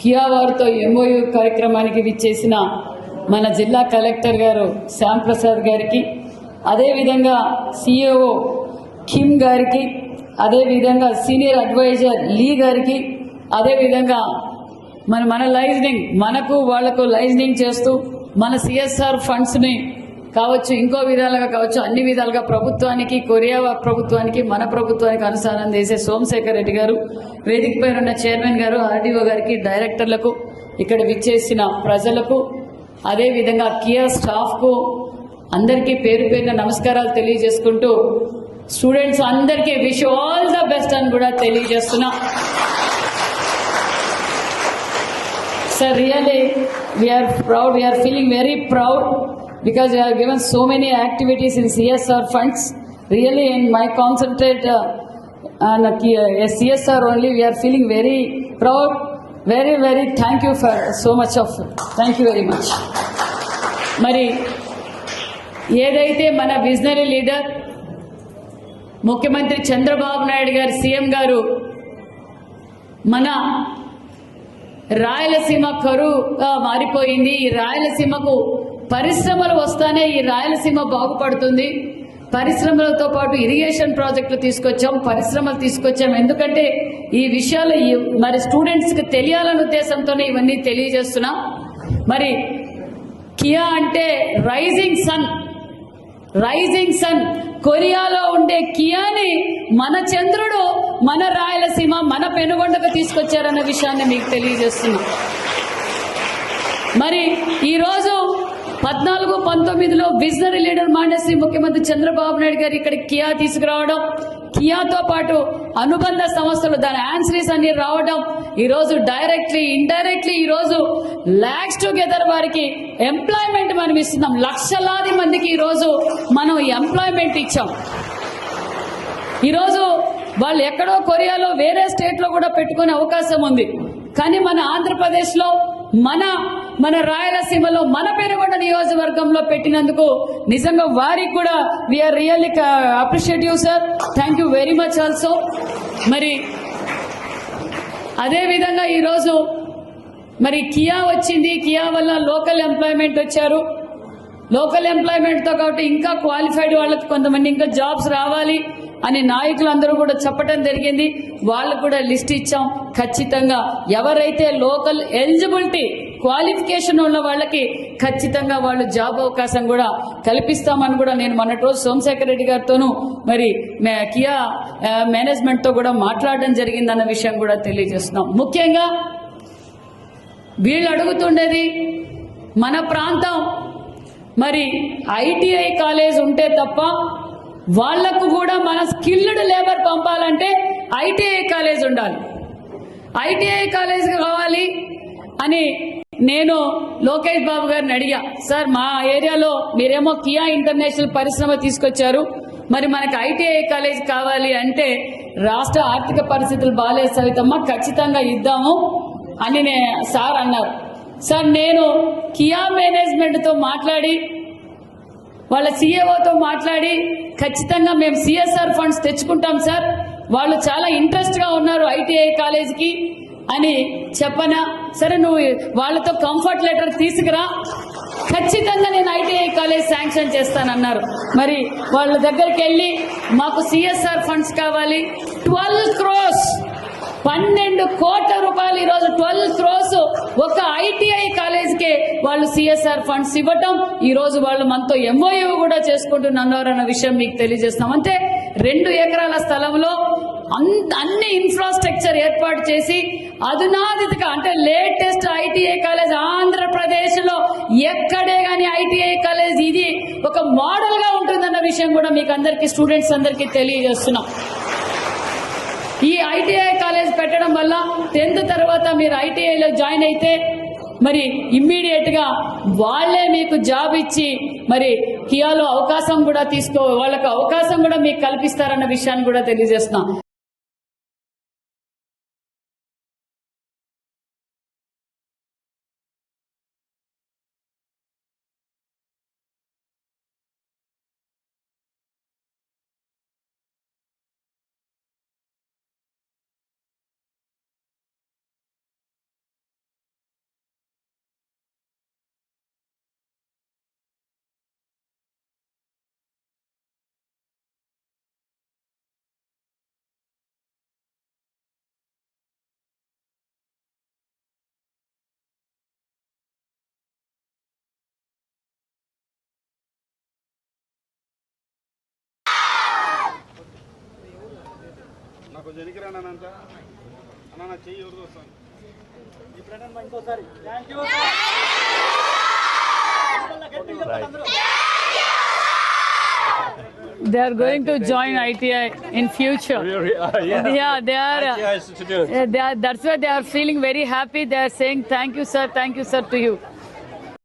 Kia వారితో MoU కార్యక్రమానికి విచ్చేసిన మన జిల్లా కలెక్టర్ గారు శ్యామ్ ప్రసాద్ గారికి, అదేవిధంగా సిఇఓ కిమ్ గారికి, అదేవిధంగా సీనియర్ అడ్వైజర్ లీ గారికి, అదేవిధంగా మన లైజనింగ్ మనకు వాళ్లకు లైజనింగ్ చేస్తూ మన సిఎస్ఆర్ ఫండ్స్ని కావచ్చు, ఇంకో విధాలుగా కావచ్చు, అన్ని విధాలుగా ప్రభుత్వానికి, కొరియా ప్రభుత్వానికి, మన ప్రభుత్వానికి అనుసంధానం చేసే సోమశేఖర్ రెడ్డి గారు, వేదికపై ఉన్న చైర్మన్ గారు, ఆర్డీఓ గారికి, డైరెక్టర్లకు, ఇక్కడ విచ్చేసిన ప్రజలకు, అదేవిధంగా కియా స్టాఫ్కు అందరికీ పేరు పేరున నమస్కారాలు తెలియజేసుకుంటూ స్టూడెంట్స్ అందరికీ విష్ ఆల్ ద బెస్ట్ అని కూడా తెలియజేస్తున్నా. Sir, really, we are proud. We are feeling very proud because we have given so many activities in CSR funds. Really, in my concentrate on CSR only, we are feeling very proud. Very, very thank you for so much of. Thank you very much. Mari, ఏదైతే మన visionary leader ముఖ్యమంత్రి చంద్రబాబు నాయుడు గారు, CM గారు మన రాయలసీమ కరువుగా మారిపోయింది, ఈ రాయలసీమకు పరిశ్రమలు వస్తానే ఈ రాయలసీమ బాగుపడుతుంది, పరిశ్రమలతో పాటు ఇరిగేషన్ ప్రాజెక్టులు తీసుకొచ్చాం, పరిశ్రమలు తీసుకొచ్చాం, ఎందుకంటే ఈ విషయాలు మరి స్టూడెంట్స్కి తెలియాలనే ఉద్దేశంతోనే ఇవన్నీ తెలియజేస్తున్నా. మరి కియా అంటే రైజింగ్ సన్, రైజింగ్ సన్. కొరియాలో ఉండే కియాని మన చంద్రుడు మన రాయలసీమ, మన పెనుగొండకు తీసుకొచ్చారన్న విషయాన్ని మీకు తెలియజేస్తున్నా. మరి ఈరోజు 14-19లో విజనరీ లీడర్ మానేసి ముఖ్యమంత్రి చంద్రబాబు నాయుడు గారు ఇక్కడ కియా తీసుకురావడం, కియాతో పాటు అనుబంధ సంస్థలు దాని ఆన్సరీస్ అన్ని రావడం, ఈరోజు డైరెక్ట్లీ ఇండైరెక్ట్లీ ఈరోజు లాక్స్ టుగెదర్ వారికి ఎంప్లాయ్మెంట్ మనం ఇస్తున్నాం. లక్షలాది మందికి ఈరోజు మనం ఎంప్లాయ్మెంట్ ఇచ్చాం. ఈరోజు వాళ్ళు ఎక్కడో కొరియాలో వేరే స్టేట్లో కూడా పెట్టుకునే అవకాశం ఉంది. కానీ మన ఆంధ్రప్రదేశ్లో మన రాయలసీమలో మన పెనుగొండ నియోజకవర్గంలో పెట్టినందుకు నిజంగా వారికి కూడా we're really appreciative sir. Thank you very much also. మరి అదేవిధంగా ఈరోజు మరి కియా వచ్చింది, కియా వల్ల లోకల్ ఎంప్లాయ్మెంట్ వచ్చారు. లోకల్ ఎంప్లాయ్మెంట్తో కాబట్టి ఇంకా క్వాలిఫైడ్ వాళ్ళకి కొంతమంది ఇంకా జాబ్స్ రావాలి అని నాయకులందరూ కూడా చెప్పడం జరిగింది. వాళ్ళకు కూడా లిస్ట్ ఇచ్చాం. ఖచ్చితంగా ఎవరైతే లోకల్ ఎలిజిబిలిటీ క్వాలిఫికేషన్ ఉన్న వాళ్ళకి ఖచ్చితంగా వాళ్ళు జాబ్ అవకాశం కూడా కల్పిస్తామని కూడా నేను మొన్నటి రోజు సోమశేఖర్ రెడ్డి గారితోనూ మరి కియా మేనేజ్మెంట్తో కూడా మాట్లాడడం జరిగిందన్న విషయం కూడా తెలియజేస్తున్నాం. ముఖ్యంగా వీళ్ళు అడుగుతుండేది మన ప్రాంతం మరి ఐటీఐ కాలేజ్ ఉంటే తప్ప వాళ్లకు కూడా మన స్కిల్డ్ లేబర్ పంపాలంటే ఐటీఐ కాలేజ్ ఉండాలి, ఐటీఐ కాలేజ్ కావాలి అని నేను లోకేష్ బాబు గారిని అడిగా. సార్, మా ఏరియాలో మీరేమో కియా ఇంటర్నేషనల్ పరిశ్రమ తీసుకొచ్చారు, మరి మనకు ఐటీఐ కాలేజ్ కావాలి అంటే రాష్ట్ర ఆర్థిక పరిస్థితులు బాగాలేదు సవితమ్మ, ఖచ్చితంగా ఇద్దాము అని సార్ అన్నారు. సార్, నేను కియా మేనేజ్మెంట్తో మాట్లాడి వాళ్ళ సీఏఓతో మాట్లాడి ఖచ్చితంగా మేము సిఎస్ఆర్ ఫండ్స్ తెచ్చుకుంటాం సార్, వాళ్ళు చాలా ఇంట్రెస్ట్గా ఉన్నారు ఐటీఐ కాలేజీకి అని చెప్పనా. సరే, నువ్వు వాళ్ళతో కంఫర్ట్ లెటర్ తీసుకురా, ఖచ్చితంగా నేను ఐటీఐ కాలేజ్ శాంక్షన్ చేస్తానన్నారు. మరి వాళ్ళ దగ్గరికి వెళ్ళి మాకు సిఎస్ఆర్ ఫండ్స్ కావాలి, 12 crores 12 కోట్ల రూపాయలు ఈరోజు 12 crores ఒక ఐటీఐ కాలేజ్కే వాళ్ళు సిఎస్ఆర్ ఫండ్స్ ఇవ్వటం, ఈరోజు వాళ్ళు మనతో ఎంఓయూ కూడా చేసుకుంటున్నారన్న విషయం మీకు తెలియజేస్తున్నాం. అంటే 2 ఎకరాల స్థలంలో అన్ని ఇన్ఫ్రాస్ట్రక్చర్ ఏర్పాటు చేసి అధునాతిక అంటే లేటెస్ట్ ఐటీఐ కాలేజ్ ఆంధ్రప్రదేశ్లో ఎక్కడే కానీ ఐటీఐ కాలేజ్ ఇది ఒక మోడల్గా ఉంటుందన్న విషయం కూడా మీకు అందరికీ స్టూడెంట్స్ అందరికీ తెలియజేస్తున్నాం. ఈ ఐటీఐ కాలేజ్ పెట్టడం వల్ల 10th తర్వాత మీరు ఐటీఐలో జాయిన్ అయితే మరి ఇమ్మీడియట్ గా వాళ్లే మీకు జాబ్ ఇచ్చి మరి కియాలో అవకాశం కూడా వాళ్ళకు అవకాశం కూడా మీకు కల్పిస్తారన్న విషయాన్ని కూడా తెలియజేస్తున్నాం. కొంచెం ఎన్నికరాను అనంత అన్న నా చెయ్యి ఎవరు వస్తాను ఇంకోసారి thank you They are going to join ITI in future. Yeah, they are. That's why they are feeling very happy. They are saying thank you, sir, to you.